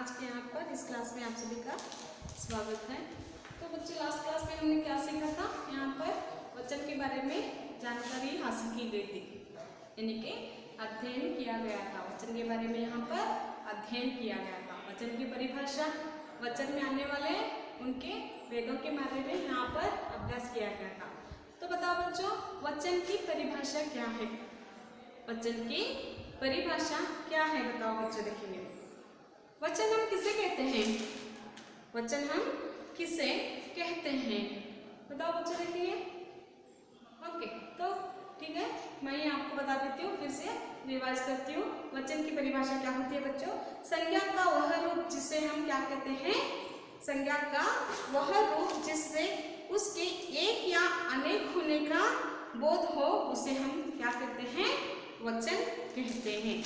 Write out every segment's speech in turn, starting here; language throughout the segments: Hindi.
आज के यहाँ पर इस क्लास में आप सभी का स्वागत है। तो बच्चे लास्ट क्लास में हमने क्या सीखा था, यहाँ पर वचन के बारे में जानकारी हासिल की गई थी, यानी कि अध्ययन किया गया था। वचन के बारे में यहाँ पर अध्ययन किया गया था। वचन की परिभाषा, वचन में आने वाले उनके वेदों के बारे में यहाँ पर अभ्यास किया गया था। तो बताओ बच्चों, वचन की परिभाषा क्या है? वचन की परिभाषा क्या है बताओ बच्चों, देखेंगे। वचन हम किसे कहते हैं? वचन हम किसे कहते हैं बताओ बच्चों, देखेंगे। ओके, तो ठीक है, मैं ये आपको बता देती हूँ, फिर से रिवाइज करती हूँ। वचन की परिभाषा क्या होती है बच्चों? संज्ञा का वह रूप जिसे हम क्या कहते हैं? संज्ञा का वह रूप जिससे उसके एक या अनेक होने का बोध हो, उसे हम क्या कहते हैं? वचन कहते हैं।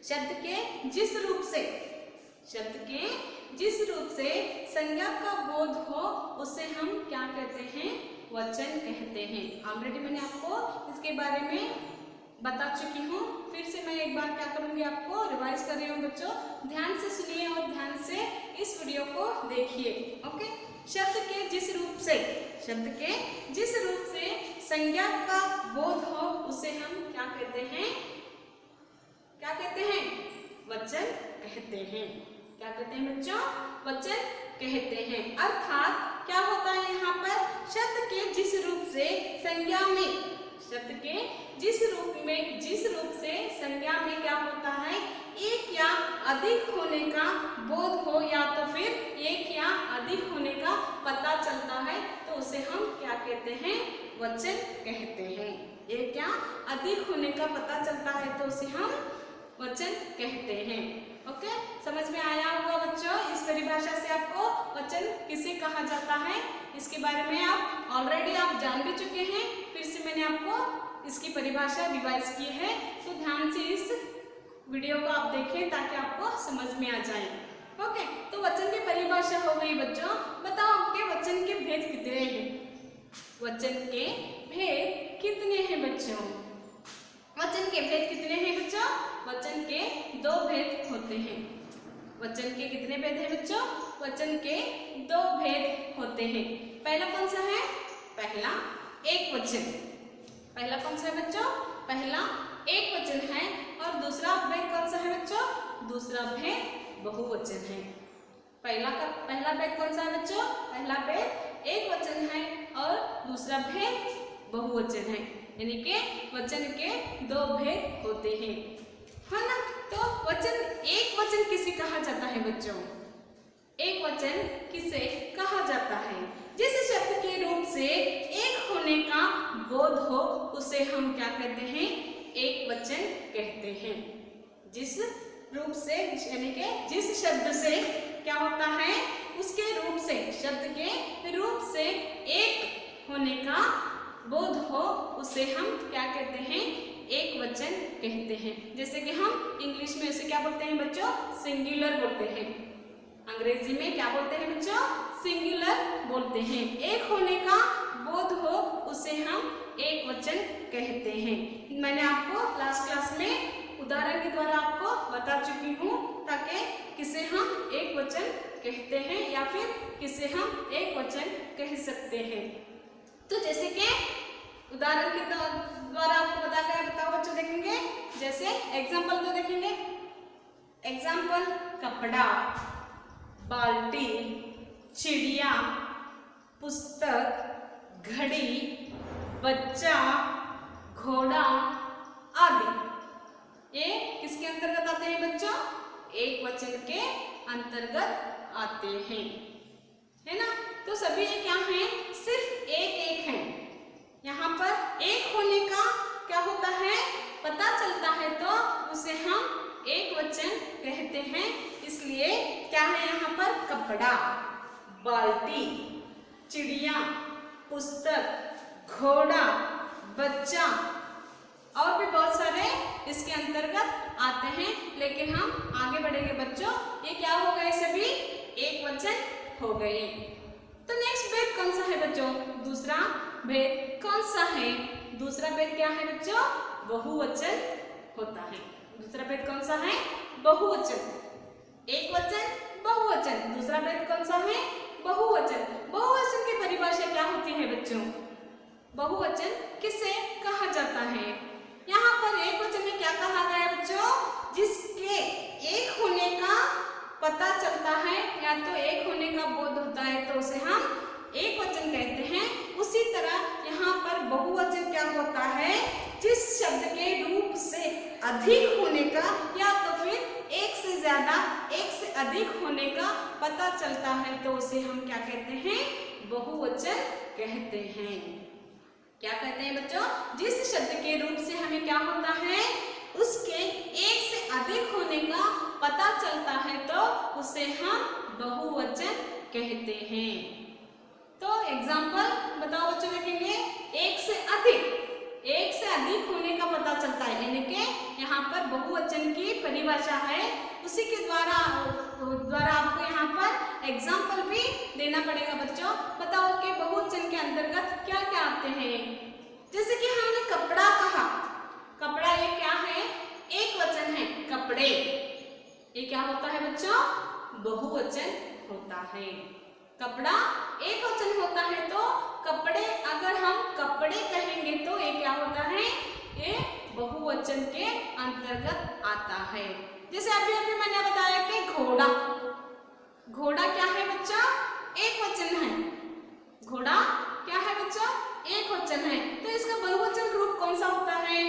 शब्द के जिस रूप से संज्ञा का बोध हो, उसे हम क्या कहते हैं? वचन कहते हैं। ऑलरेडी मैंने आपको इसके बारे में बता चुकी हूँ, फिर से मैं एक बार क्या करूँगी, आपको रिवाइज कर रही हूँ बच्चों। ध्यान से सुनिए और ध्यान से इस वीडियो को देखिए। ओके, शब्द के जिस रूप से संज्ञा का बोध हो, उसे हम क्या कहते हैं? क्या कहते हैं? वचन कहते हैं। क्या कहते हैं बच्चों? वचन कहते हैं। अर्थात क्या होता है यहाँ पर? शब्द के जिस रूप से संज्ञा में क्या होता है? एक या अधिक होने का बोध हो, या तो फिर एक या अधिक होने का पता चलता है, तो उसे हम क्या कहते हैं? वचन कहते हैं। एक या अधिक होने का पता चलता है तो उसे हम वचन कहते हैं। ओके, समझ में आया होगा बच्चों। इस परिभाषा से आपको वचन किसे कहा जाता है, इसके बारे में आप ऑलरेडी जान भी चुके हैं। फिर से मैंने आपको इसकी परिभाषा रिवाइज की है, तो ध्यान से इस वीडियो को आप देखें ताकि आपको समझ में आ जाए। ओके, तो वचन की परिभाषा हो गई बच्चों। बताओ आपके वचन के भेद कितने हैं? वचन के भेद कितने हैं बच्चों? वचन के भेद कितने हैं बच्चों? वचन के दो भेद होते हैं। वचन के कितने भेद हैं बच्चों? वचन के दो भेद होते हैं। पहला कौन सा है? पहला एक वचन। पहला कौन सा है बच्चों? पहला एक वचन है। और दूसरा भेद कौन सा है बच्चों? दूसरा भेद बहुवचन है। पहला भेद कौन सा है बच्चों? पहला भेद एक वचन है और दूसरा भेद बहुवचन है, यानी कि वचन के दो भेद होते हैं, है ना। तो एक वचन किसे कहा जाता है बच्चों? एक वचन किसे कहा जाता है? जिस शब्द के रूप से एक होने का बोध हो, उसे हम क्या कहते हैं? एक वचन कहते हैं। जिस रूप से, यानी कि जिस शब्द से क्या होता है? उसके रूप से, शब्द के रूप से एक होने का बोध हो, उसे हम क्या कहते हैं? एक वचन कहते हैं। जैसे कि हम इंग्लिश में उसे क्या बोलते हैं बच्चों? सिंगुलर बोलते हैं। अंग्रेजी में क्या बोलते हैं बच्चों? सिंगुलर बोलते हैं। एक होने का बोध हो, उसे हम एक वचन कहते हैं। मैंने आपको लास्ट क्लास में उदाहरण के द्वारा आपको बता चुकी हूँ, ताकि किसे हम एक वचन कहते हैं या फिर किसे हम एक वचन कह सकते हैं। तो जैसे कि उदाहरण के द्वारा आपको बता गया, बताओ बच्चों, देखेंगे। जैसे एग्जाम्पल तो देखेंगे। एग्जाम्पल: कपड़ा, बाल्टी, चिड़िया, पुस्तक, घड़ी, बच्चा, घोड़ा आदि। ये किसके अंतर्गत आते हैं बच्चों? एक वचन के अंतर्गत आते हैं, है ना। तो सभी ये क्या हैं? सिर्फ एक है। यहाँ पर एक होने का क्या होता है? पता चलता है, तो उसे हम एक वचन कहते हैं। इसलिए क्या है यहाँ पर? कपड़ा, बाल्टी, चिड़िया, पुस्तक, घोड़ा, बच्चा और भी बहुत सारे इसके अंतर्गत आते हैं। लेकिन हम आगे बढ़ेंगे बच्चों, ये क्या हो गए? सभी एक वचन हो गए। तो नेक्स्ट भेद कौन सा है बच्चों? दूसरा भेद कौन सा है? दूसरा भेद क्या है बच्चों? बहुवचन होता है। दूसरा भेद कौन सा है? बहुवचन। एक वचन, बहुवचन। दूसरा भेद कौन सा है? बहुवचन। बहुवचन की परिभाषा क्या होती है बच्चों? बहुवचन किसे कहा जाता है? यहाँ पर एक वचन में क्या कहा गया है बच्चों? जिसके एक होने का पता चलता है या तो एक होने का बोध होता है तो उसे हम एक वचन कहते हैं। उसी तरह यहाँ पर बहुवचन क्या होता है? जिस शब्द के रूप से अधिक होने का या तो फिर एक से ज्यादा, एक से अधिक होने का पता चलता है तो उसे हम क्या कहते हैं? बहुवचन कहते हैं। क्या कहते हैं बच्चों? जिस शब्द के रूप से हमें क्या होता है? उसके एक से अधिक होने का पता चलता है तो उसे हम बहुवचन कहते हैं। तो एग्जाम्पल बताओ बच्चों, देखेंगे। एक से अधिक होने का पता चलता है, यानी कि यहाँ पर बहुवचन की परिभाषा है। उसी के द्वारा आपको यहाँ पर एग्जाम्पल भी देना पड़ेगा बच्चों। बताओ कि बहुवचन के अंतर्गत क्या क्या आते हैं। जैसे कि हमने कपड़ा कहा, कपड़ा ये क्या है? एक वचन है, कपड़े। ये क्या होता है बच्चों? बहुवचन होता है। कपड़ा एक वचन होता है तो कपड़े, अगर हम कपड़े कहेंगे तो ये क्या होता है? ये बहुवचन के अंतर्गत आता है। जैसे अभी मैंने बताया कि घोड़ा, घोड़ा क्या है बच्चा? एक वचन है। घोड़ा क्या है बच्चा? एक वचन है। तो इसका बहुवचन रूप कौन सा होता है?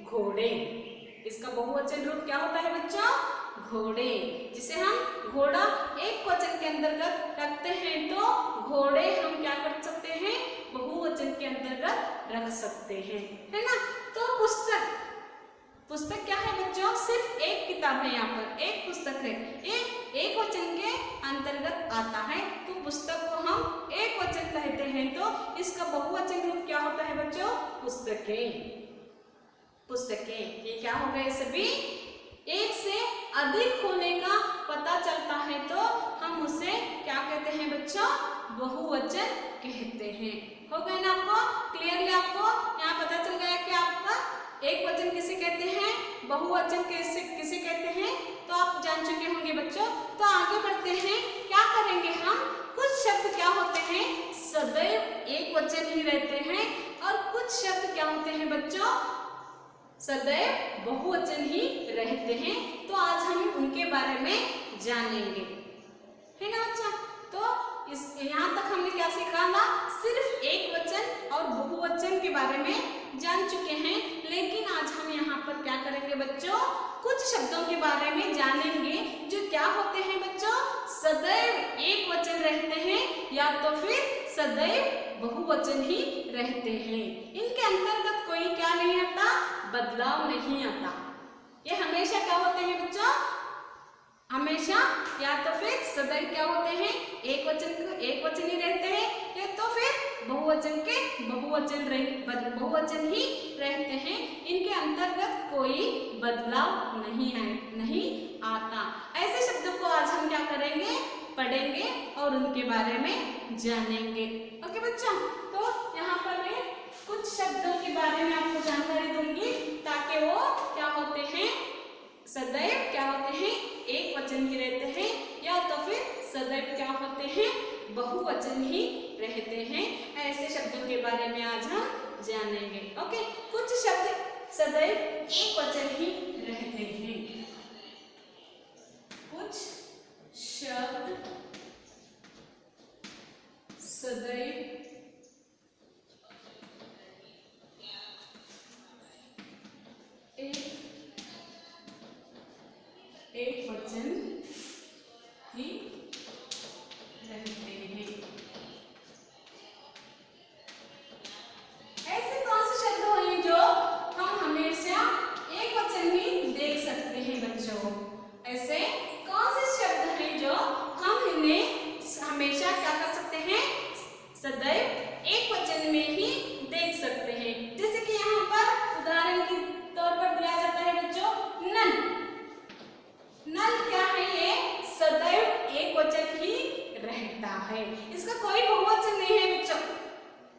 घोड़े। इसका बहुवचन रूप क्या होता है बच्चों? घोड़े। जिसे हम घोड़ा एक वचन के अंतर्गत रखते हैं तो घोड़े हम क्या कर सकते हैं? बहुवचन के अंतर्गत रख सकते हैं, है ना। तो पुस्तक क्या है बच्चों? सिर्फ एक किताब है, यहाँ पर एक पुस्तक है, एक वचन के अंतर्गत आता है तो पुस्तक को हम एक वचन कहते हैं तो इसका बहुवचन रूप क्या होता है बच्चों? पुस्तकें। पुस्तकें ये क्या हो गए? सभी एक से अधिक होने का पता चलता है तो हम उसे क्या कहते हैं बच्चों? बहुवचन कहते हैं। हो गए ना आपको क्लियरली? आपको यहाँ पता चल गया कि आपका एक वचन किसे कहते हैं, बहुवचन किसे कहते हैं, तो आप जान चुके होंगे बच्चों। तो आगे बढ़ते हैं, क्या करेंगे हम? कुछ शब्द क्या होते हैं? सदैव एक वचन ही रहते हैं और कुछ शब्द क्या होते हैं बच्चों? सदैव बहुवचन ही रहते हैं। तो आज हम उनके बारे में जानेंगे, है ना बच्चा। तो यहाँ तक हमने क्या सीखा था? सिर्फ एक वचन और बहुवचन के बारे में जान चुके हैं, लेकिन आज हम यहाँ पर क्या करेंगे बच्चों? कुछ शब्दों के बारे में जानेंगे जो क्या होते हैं बच्चों? सदैव एक वचन रहते हैं या तो फिर सदैव बहुवचन ही रहते हैं। इनके अंतर्गत कोई क्या नहीं आता? बदलाव नहीं आता। ये हमेशा क्या होते हैं बच्चों? हमेशा या तो फिर सदैव क्या होते हैं? एक वचन ही रहते हैं या तो फिर बहुवचन ही रहते हैं। इनके अंतर्गत कोई बदलाव नहीं आता। ऐसे शब्दों को आज हम क्या करेंगे? पढ़ेंगे और उनके बारे में जानेंगे। ओके बच्चों, तो यहाँ पर मैं कुछ शब्दों के बारे में आपको जानकारी दूंगी ताकि वो क्या होते हैं? सदैव क्या होते हैं? एक वचन ही रहते हैं या तो फिर सदैव क्या होते हैं? बहुवचन ही रहते हैं। ऐसे शब्दों के बारे में आज हम जानेंगे। ओके, कुछ शब्द सदैव एक वचन ही रहते हैं। कुछ शब्द सदैव एक वचन ही रहते हैं। ऐसे कौन से शब्द हैं जो हम हमेशा एक वचन ही देख सकते हैं बच्चों? ऐसे कौन से शब्द हैं जो हम इन्हें हमेशा क्या कर सकते हैं? सदैव एक वचन में ही देख सकते हैं। जैसे कि यहाँ पर उदाहरण के तौर पर दिया जाता है बच्चों, नल। नल क्या है? ये सदैव एक वचन ही रहता है। इसका कोई बहुवचन नहीं है बच्चों।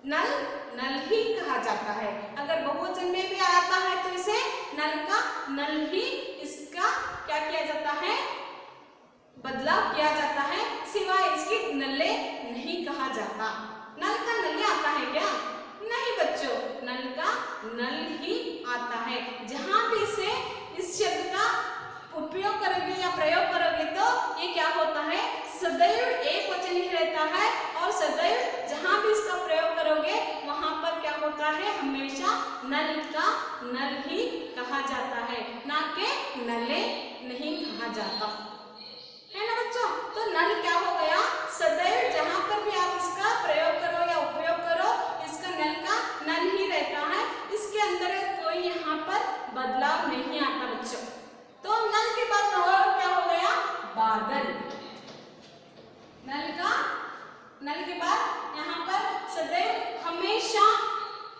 नल ही कहा जाता है। अगर बहुवचन में भी आता है तो इसे नल ही इसका क्या किया जाता है? बदलाव किया जाता है, सिवाय इसकी नल्ले नहीं कहा जाता। नल का नल्ले आता है क्या? नहीं बच्चों, नल का नल ही आता है। जहां भी इसे इस शब्द का उपयोग करोगे या प्रयोग करोगे तो ये क्या होता है, सदैव एक वचन ही रहता है, और सदैव जहां भी इसका प्रयोग करोगे वहां पर क्या होता है, हमेशा नल का नल ही कहा जाता है, ना कि नले नहीं कहा जाता है ना बच्चों। तो नल क्या हो गया, सदैव जहां पर भी आप इसका प्रयोग करो या उपयोग करो, इसका नल का नल ही रहता है, इसके अंदर कोई यहाँ पर बदलाव नहीं आता बच्चों। तो नल के बाद और क्या हो गया, बादल। नल के बाद यहाँ पर सदैव हमेशा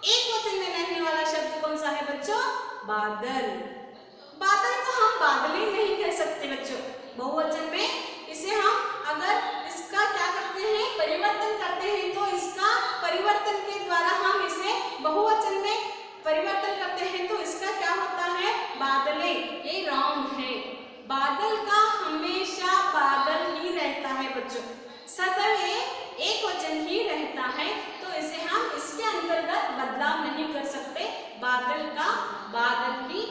एक वचन में रहने वाला शब्द कौन सा है बच्चों, बादल। बादल को हम बादल ही नहीं कह सकते बच्चों, बहुवचन में इसे हम अगर इसका क्या करते हैं, परिवर्तन करते हैं, तो इसका परिवर्तन के द्वारा हम इसे बहुवचन में परिवर्तन करते हैं, तो इसका क्या होता है, बादले। ये रॉन्ग है, बादल का हमेशा बादल ही रहता है बच्चों, सदैव एक वचन ही रहता है, तो इसे हम इसके अंतर्गत बदलाव नहीं कर सकते, बादल का बादल ही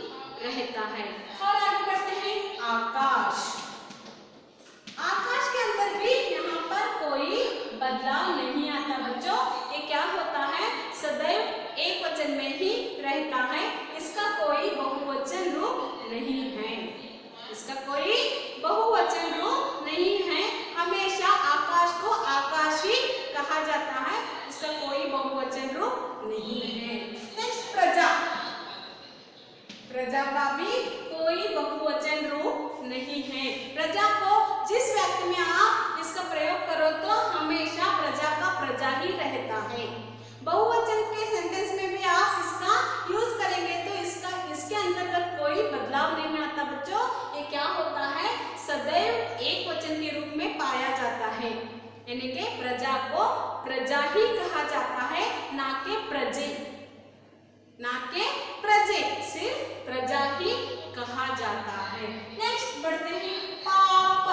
रहता है। और आगे बढ़ते हैं, आकाश। आकाश के अंदर भी यहाँ पर कोई बदलाव नहीं आता बच्चों, ये क्या होता है, सदैव एक वचन में ही रहता है, इसका कोई बहुवचन रूप नहीं है, इसका कोई बहुवचन रूप नहीं है, हमेशा आकाश को आकाश ही कहा जाता है, इसका कोई बहुवचन रूप नहीं है। नेक्स्ट, प्रजा। प्रजा का भी कोई बहुवचन रूप नहीं है, प्रजा को जिस व्यक्ति में आप इसका प्रयोग करो तो हमेशा प्रजा का प्रजा ही रहता है। बहुवचन के सेंटेंस में भी आप इसका यूज करेंगे तो इसके अंतर्गत कोई बदलाव नहीं आता बच्चों, ये क्या होता है, सदैव एक वचन के रूप में पाया जाता है, यानी कि प्रजा को प्रजा ही कहा जाता है, ना कि प्रजे, ना कि प्रजे, सिर्फ प्रजा ही कहा जाता है। नेक्स्ट बढ़ते हैं, पाप।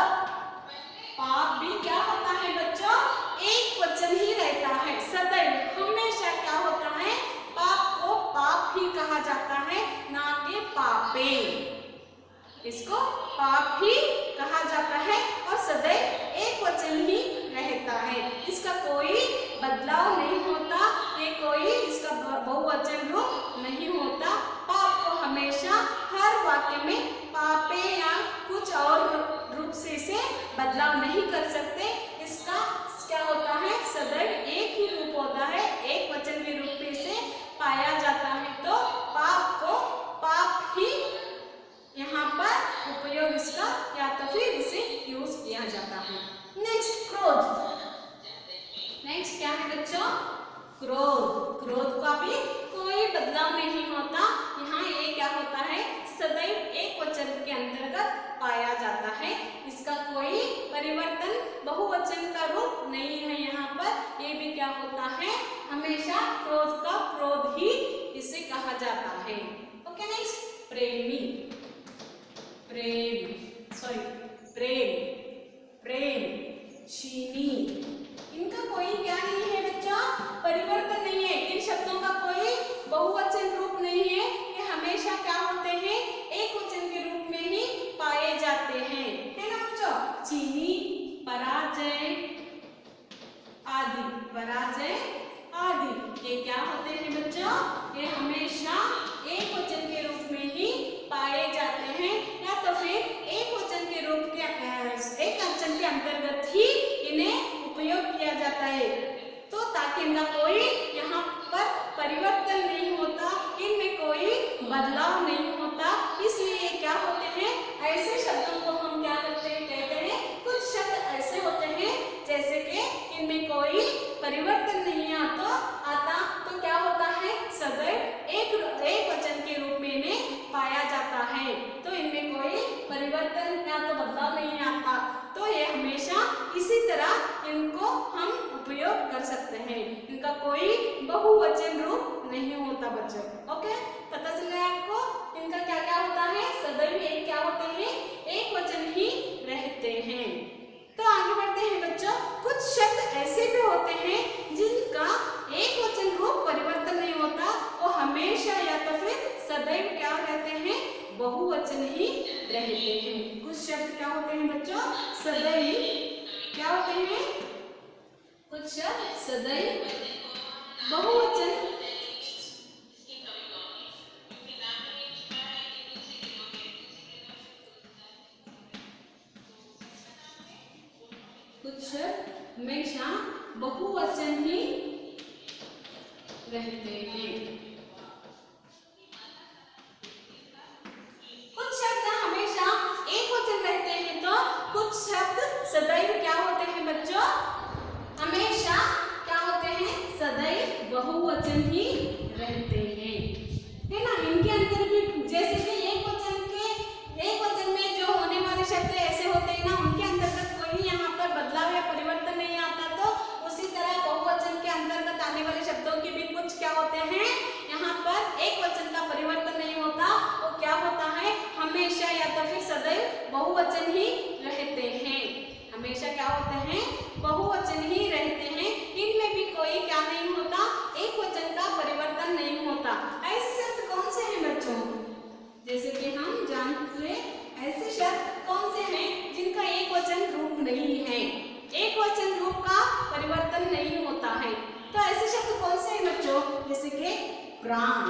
पाप भी क्या होता है बच्चों, एक वचन ही रहता है, सदैव हमेशा क्या होता है, पाप को पाप ही कहा जाता है, ना कि पापे, इसको पाप ही कहा जाता है और सदैव एक वचन ही रहता है, इसका कोई बदलाव नहीं होता, ये कोई इसका बहुवचन रूप नहीं होता। पाप को हमेशा हर वाक्य में पापे या कुछ और रूप से इसे बदलाव नहीं कर सकते, इसका क्या होता है, सदैव एक ही रूप होता है, एक वचन के रूप में इसे पाया जाता है, तो पाप को पाप ही यहाँ पर उपयोग इसका या तो फिर इसे यूज किया जाता है। नेक्स्ट, क्रोध। नेक्स्ट क्या है बच्चों, क्रोध। क्रोध का भी कोई बदलाव नहीं होता, यहाँ ये क्या होता है, सदैव एक वचन के अंतर्गत पाया जाता है, इसका कोई परिवर्तन बहुवचन का रूप नहीं है, यहाँ पर ये भी क्या होता है, हमेशा क्रोध का क्रोध ही इसे कहा जाता है। ओके, नेक्स्ट, प्रेमी। प्रेम, प्रेम, चीनी, इनका कोई क्या नहीं है बच्चा, परिवर्तन नहीं है, इन शब्दों का कोई बहुवचन रूप नहीं है, ये हमेशा क्या होते हैं, एक वचन के रूप में ही पाए जाते हैं, है ना बच्चों। चीनी, पराजय आदि, पराजय आदि, ये क्या होते हैं बच्चों, ये हमेशा एक वचन के रूप में ही पाए जाते हैं, या तो फिर एक वचन के रूप के एक वचन के अंतर्गत ही इन्हें उपयोग किया जाता है, तो ताकि इनका कोई यहाँ पर परिवर्तन नहीं होता, इनमें कोई बदलाव नहीं होता, इसलिए क्या होते हैं, ऐसे शब्दों को हम क्या करते हैं, कहते हैं, कुछ शब्द ऐसे होते हैं जैसे कि इनमें कोई परिवर्तन नहीं आता, तो क्या होता है, सदैव एक वचन के रूप में इन्हें पाया जाता है, तो इनमें कोई परिवर्तन या तो बदलाव नहीं आता, तो ये हमेशा इसी तरह इनको हम उपयोग कर सकते हैं, इनका कोई बहुवचन रूप नहीं होता बच्चों। ओके, पता चल गया आपको, इनका क्या क्या होता है, सदैव एक क्या होते हैं, एक वचन ही रहते हैं। बहुवचन ही रहते हैं। कुछ शब्द क्या होते हैं बच्चों? सदैव क्या होते हैं? कुछ शब्द सदैव बहुवचन हमेशा बहुवचन ही रहते हैं। कुछ शब्द हमेशा एक वचन रहते हैं तो कुछ शब्द सदैव क्या होते हैं बच्चों? हमेशा क्या होते हैं? सदैव बहुवचन ही रहते हैं, है ना। इनके अंदर भी जैसे कि एक वचन में जो होने वाले शब्द ऐसे होते हैं ना, उनके अंतर्गत कोई यहाँ पर बदलाव या परिवर्तन नहीं आता, तो उसी तरह बहुवचन के अंतर्गत आने वाले शब्दों के भी कुछ क्या होते हैं? यहाँ पर एक वचन का परिवर्तन नहीं होता, वो क्या होता है? हमेशा या तो फिर सदैव बहुवचन ही रहते हैं। हमेशा क्या होते हैं? बहुवचन ही रहते हैं। इनमें भी कोई क्या नहीं होता? एक वचन का परिवर्तन नहीं होता। ऐसे शब्द कौन से हैं बच्चों? जैसे कि हम जानते हैं ऐसे शब्द कौन से हैं जिनका एक वचन रूप नहीं है, एक वचन रूप का परिवर्तन नहीं होता है। तो ऐसे शब्द कौन से हैं बच्चों? जैसे कि प्राण।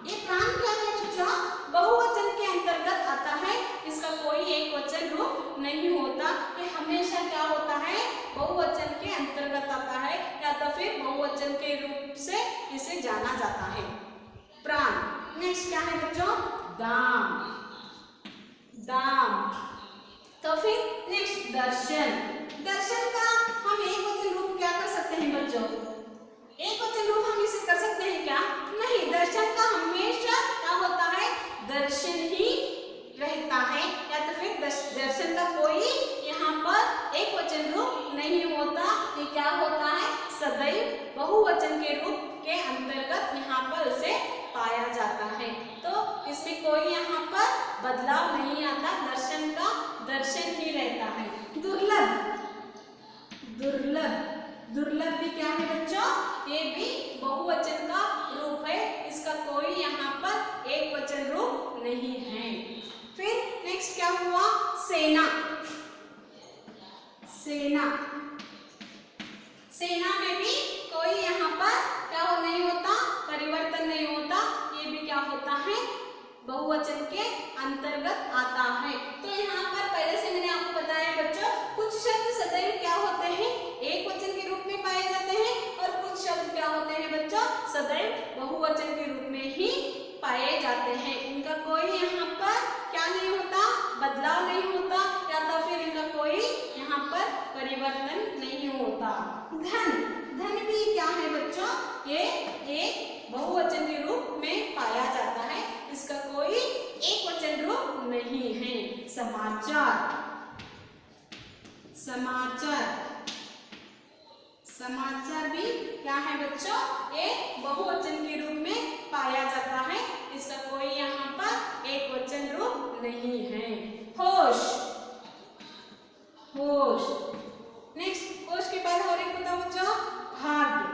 ये प्राण क्या है बच्चों? बहुवचन के अंतर्गत आता है, इसका कोई एक वचन रूप नहीं होता। ये हमेशा क्या होता है? बहुवचन के अंतर्गत आता है या तो फिर बहुवचन के रूप से इसे जाना जाता है, प्राण। नेक्स्ट क्या है बच्चों? दाम। दाम। तो फिर नेक्स्ट दर्शन। दर्शन का हम एक वचन रूप क्या कर सकते हैं बच्चों? एक वचन रूप हम इसे कर सकते हैं क्या? नहीं। दर्शन का हमेशा क्या होता है? दर्शन ही रहता है या तो फिर दर्शन का कोई यहाँ पर एक वचन रूप नहीं होता। ये क्या होता है? सदैव बहुवचन के रूप के अंतर्गत यहाँ पर उसे पाया जाता है, तो इसमें कोई यहाँ पर बदलाव नहीं आता। दर्शन का दर्शन ही रहता है। दुर्लभ। दुर्लभ। दुर्लभ भी क्या है बच्चों? ये भी बहुवचन का रूप है, इसका कोई यहाँ पर एक वचन रूप नहीं है। फिर नेक्स्ट क्या हुआ? सेना। सेना। सेना में भी कोई यहाँ पर क्या नहीं होता? परिवर्तन नहीं होता। ये भी क्या होता है? बहुवचन के अंतर्गत आता है। तो यहाँ पर पहले से मैंने आपको बताया बच्चों, कुछ शब्द सदैव क्या होते हैं? एक वचन के रूप में पाए जाते हैं, और कुछ शब्द क्या होते हैं बच्चों? सदैव बहुवचन के रूप में ही पाए जाते हैं। इनका कोई यहाँ पर क्या नहीं होता? बदलाव नहीं होता, या तो फिर इनका कोई यहाँ पर परिवर्तन नहीं होता। धन। धन भी क्या है बच्चों? ये एक बहुवचन के रूप में पाया जाता है, इसका कोई एक वचन रूप नहीं है। समाचार। समाचार। समाचार भी क्या है बच्चों? एक बहुवचन के रूप में पाया जाता है, इसका कोई यहाँ पर एक वचन रूप नहीं है। होश। होश। नेक्स्ट होश के बाद और एक बताओ बच्चों? भाग्य।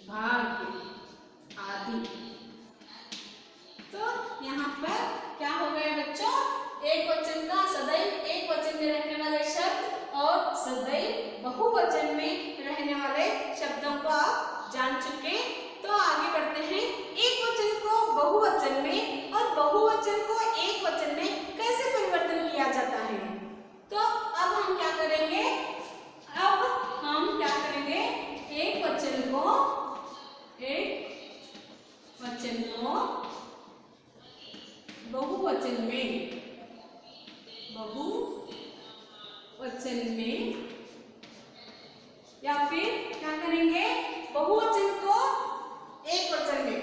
भाग्य आदि। तो यहाँ पर क्या हो गया बच्चों? एक वचन का सदैव एक वचन में रहने वाले शब्द और सदैव बहुवचन में रहने वाले शब्दों को आप जान चुके। तो आगे बढ़ते हैं। एक वचन को बहुवचन में और बहुवचन को एक वचन में कैसे परिवर्तन किया जाता है? तो अब हम क्या करेंगे? एक वचन को बहुवचन में या फिर क्या करेंगे? बहुवचन को एक वचन में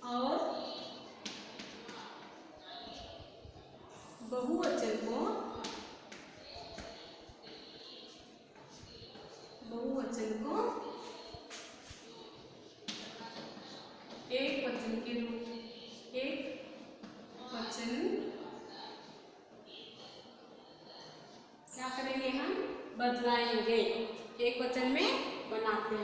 और बहुवचन को एक वचन के रूप क्या करेंगे? हम बदलाएंगे, एक वचन में बनाते हैं।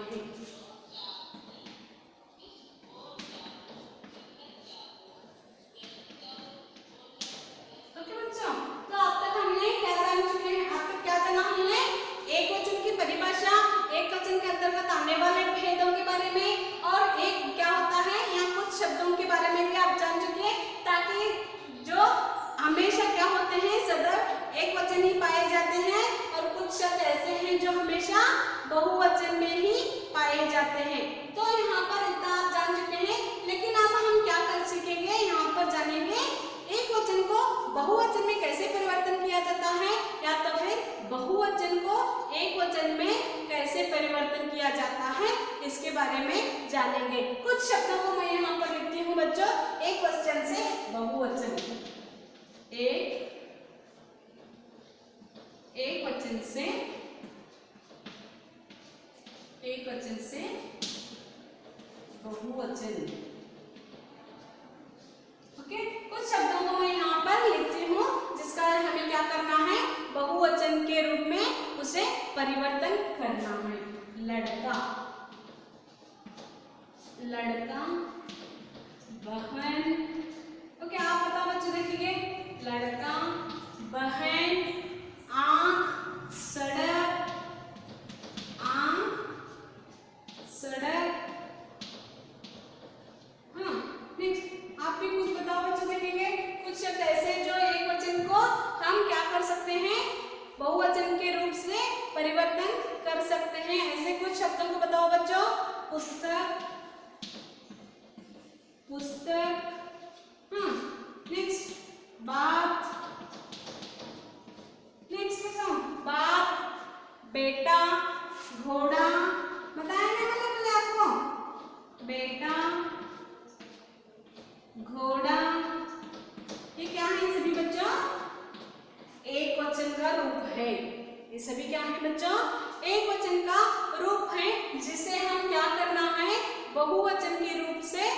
हमेशा बहुवचन में ही पाए जाते हैं। तो यहाँ पर इतना आप जान चुके हैं, लेकिन अब हम क्या कर सीखेंगे, यहाँ पर जानेंगे एक वचन को बहुवचन में कैसे परिवर्तन किया जाता है, या तो फिर बहुवचन को एक वचन में कैसे परिवर्तन किया जाता है, इसके बारे में जानेंगे। कुछ शब्दों को मैं यहाँ पर लिखती हूँ बच्चों, एक वचन से बहुवचन, एक वचन से बहुवचन। ओके, कुछ शब्दों को मैं यहाँ पर लिखती हूँ जिसका हमें क्या करना है, बहुवचन के रूप में उसे परिवर्तन करना है। लड़का, लड़का, बहन। ओके, आप बताओ बच्चों, देखिए लड़का, बहन, आँख, सड़क, आँख, सड़क। हाँ, नेक्स्ट आप भी कुछ बताओ बच्चों, देखेंगे कुछ शब्द ऐसे जो एक वचन को हम क्या कर सकते हैं, बहुवचन के रूप से परिवर्तन कर सकते हैं। ऐसे कुछ शब्दों को बताओ बच्चों। पुस्तक, पुस्तक। हाँ, नेक्स्ट बात, नेक्स्ट बताओ बात, बेटा, घोड़ा। बताया ना मैंने पहले आपको, बेटा, घोड़ा। ये क्या है, ये सभी बच्चों एक वचन का रूप है। ये सभी क्या है बच्चों, एक वचन का रूप है, जिसे हम क्या करना है, बहुवचन के रूप से,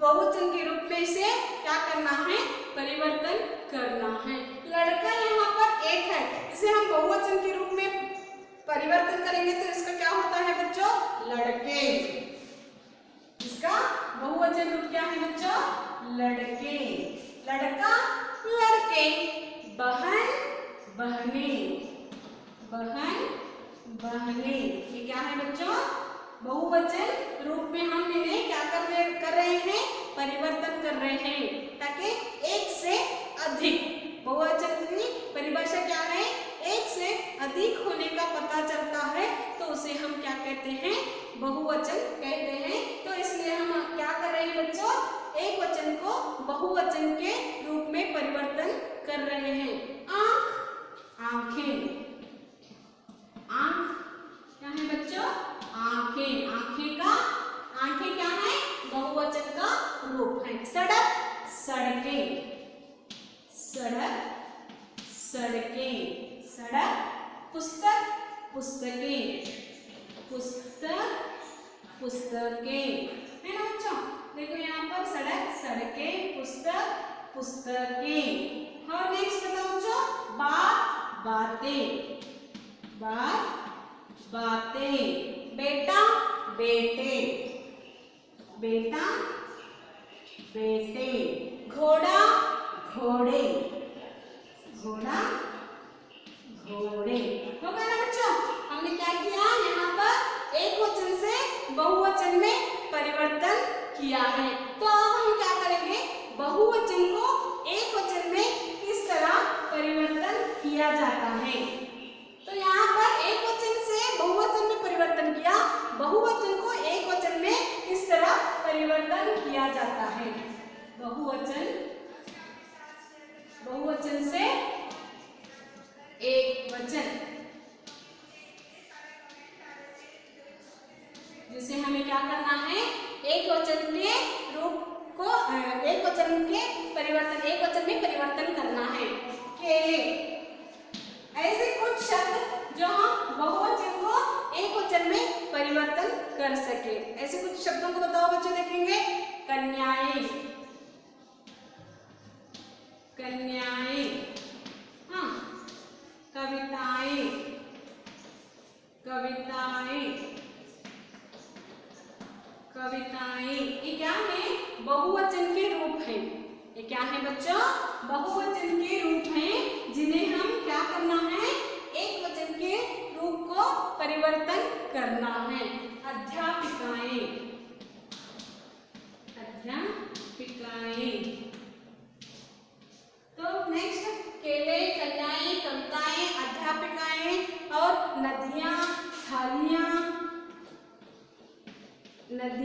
बहुवचन के रूप में इसे क्या करना है, परिवर्तन करना है। लड़का यहाँ पर एक है, इसे हम बहुवचन के रूप में परिवर्तन करेंगे तो इसका क्या होता है बच्चों, लड़के। इसका बहुवचन रूप क्या है बच्चों, लड़के। लड़का, लड़के। बहन, बहने, बहन, बहने। ये क्या है बच्चों, बहुवचन रूप में हम इन्हें क्या कर रहे हैं, परिवर्तन कर रहे हैं, ताकि एक से अधिक। बहुवचन की परिभाषा क्या है, एक से अधिक होने का पता चलता है तो उसे हम क्या कहते हैं, बहुवचन कहते हैं। तो इसलिए हम क्या कर रहे हैं बच्चों, एक वचन को बहुवचन के रूप में परिवर्तन कर रहे हैं। आँख, आँखें। आँख क्या है बच्चों, आँखें। आँखें का, आँखें क्या है, बहुवचन का रूप है। सड़क, सड़कें, सड़क, सड़कें, सड़क। पुस्तक, पुस्तकें, पुस्तक, पुस्तकें, है ना बच्चों। देखो यहाँ पर सड़क, सड़कें, पुस्तक, पुस्तकें। और नेक्स्ट बताओ बच्चों, बात, बातें, बात, बातें। बेटा, बेटे, बेटा, बेटे। घोड़ा, घोड़े, घोड़ा, घोड़े। हो गया ना बच्चों, हमने क्या किया, यहाँ पर एक वचन से बहुवचन में परिवर्तन किया है। तो अब हम क्या करेंगे, बहुवचन को एक वचन में किस तरह परिवर्तन किया जाता है। तो यहाँ पर एक वचन से बहुवचन में परिवर्तन किया, बहुवचन को एक वचन में किस तरह परिवर्तन किया जाता है। बहुवचन, बहुवचन से एक वचन, जिसे हमें क्या करना है, एक वचन के रूप को एक वचन के परिवर्तन, एक वचन में परिवर्तन करना है। केले। ऐसे कुछ शब्द जो हम बहुवचन को एक वचन में परिवर्तन कर सके। ऐसे कुछ शब्दों को बताओ बच्चों, देखेंगे। कन्याएं, कन्याएं।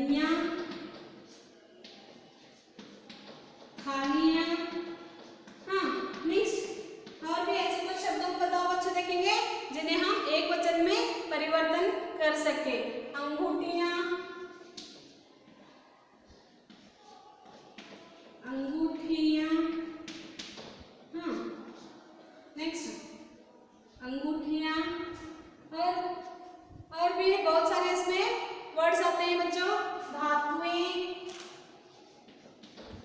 नदियां, थालियां। हाँ, नेक्स्ट और भी ऐसे कुछ शब्दों को बताओ बच्चों, देखेंगे जिन्हें हम एक वचन में परिवर्तन कर सके। अंगूठियां, अंगूठियां। हाँ, नेक्स्ट अंगूठियां। और भी बहुत सारे इसमें वर्ड्स आते हैं बच्चों। धातुएं,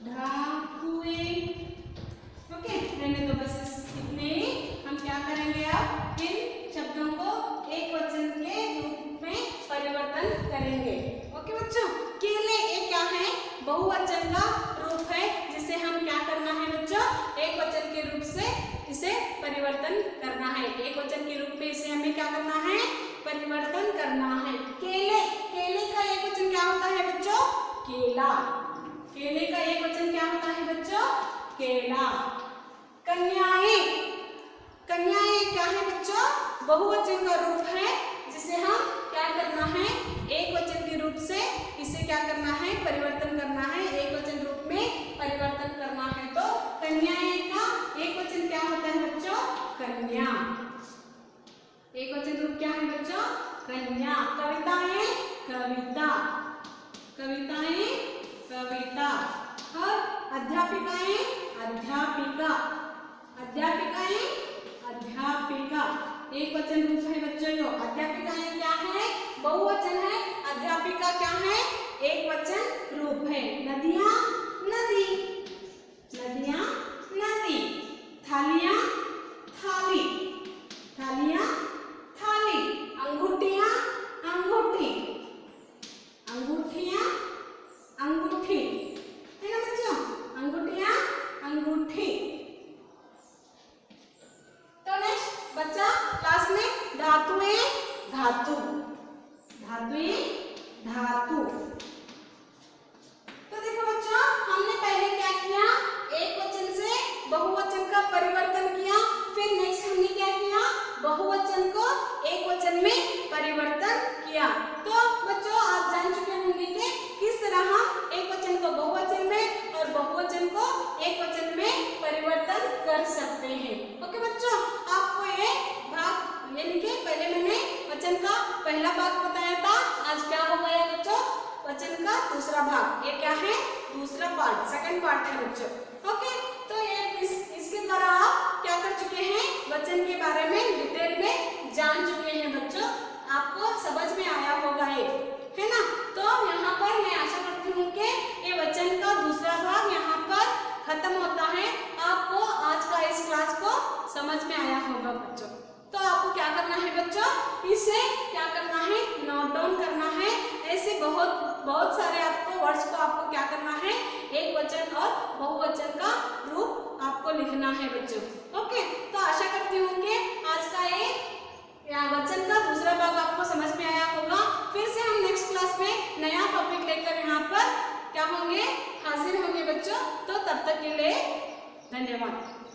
धातुएं। ओके, रहने दो बस इतने ही। हम क्या करेंगे अब इन शब्दों को एक वचन के रूप में परिवर्तन करेंगे। ओके बच्चों, केले ये क्या है? बहुवचन का रूप है जिसे हम क्या करना है बच्चों, एक वचन के रूप से इसे परिवर्तन करना है। एक वचन के रूप में इसे हमें क्या करना है? परिवर्तन करना है। केले, केले का एक वचन क्या होता है बच्चों? केला। केले का एक वचन क्या होता है बच्चों? केला। कन्याएं, कन्याएं क्या है बच्चों? बहुवचन का रूप है जिसे हम क्या करना है? एक वचन के रूप से इसे क्या करना है? परिवर्तन करना है, एक वचन रूप में परिवर्तन करना है। तो कन्याएं का एक वचन क्या होता है बच्चों? कन्या। एक वचन रूप क्या है बच्चों? कन्या। कविताएं, कविता। कविताएं, कविता। और अध्यापिकाएं, अध्यापिका। अध्यापिकाएं, अध्यापिका। एक वचन रूप है बच्चों यो। अध्यापिकाएं क्या है? बहुवचन है। अध्यापिका क्या है? एक वचन रूप है। नदियां, नदी। नदियां, नदी। थालियां, थाली। थालियां, थाली। अंगूठियां, अंगूठी। अंगूठियां, अंगूठी। है ना बच्चों? अंगूठियां, अंगूठी। तो नेक्स्ट बच्चा क्लास में धातुएं, धातु। धातुएं, धातु। तो देखो बच्चों, हमने पहले क्या किया? एक वचन से बहुवचन का परिवर्तन किया। फिर नेक्स्ट हमने क्या किया? बहुवचन को एक वचन में परिवर्तन किया। तो बच्चों आप जान चुके होंगे कि किस तरह हम एक वचन को बहुवचन में और बहुवचन को एक वचन में परिवर्तन कर सकते हैं। ओके बच्चों, आपको ये भाग यानी कि पहले मैंने वचन का पहला भाग बताया था, आज क्या हो गया बच्चों? वचन का दूसरा भाग। ये क्या है? दूसरा पार्ट, सेकंड पार्ट है बच्चों। ओके, तो ये इसके द्वारा आप क्या कर चुके हैं? वचन के बारे में डिटेल में जान चुके हैं बच्चों। आपको समझ में आया होगा ये, है ना? तो यहाँ पर मैं आशा करती हूँ कि ये वचन का दूसरा भाग यहाँ पर खत्म होता है। आपको आज का इस क्लास को समझ में आया होगा बच्चों। तो आपको क्या करना है बच्चों? इसे क्या करना है? नोट डाउन करना है। ऐसे बहुत सारे आपको वर्ड्स को आपको क्या करना है? एक वचन और बहुवचन का रूप आपको लिखना है बच्चों। ओके, तो आशा करती हूँ कि आज का ये वचन का दूसरा भाग आपको समझ में आया होगा। फिर से हम नेक्स्ट क्लास में नया टॉपिक लेकर यहाँ पर क्या होंगे? हाजिर होंगे बच्चों। तो तब तक के लिए धन्यवाद।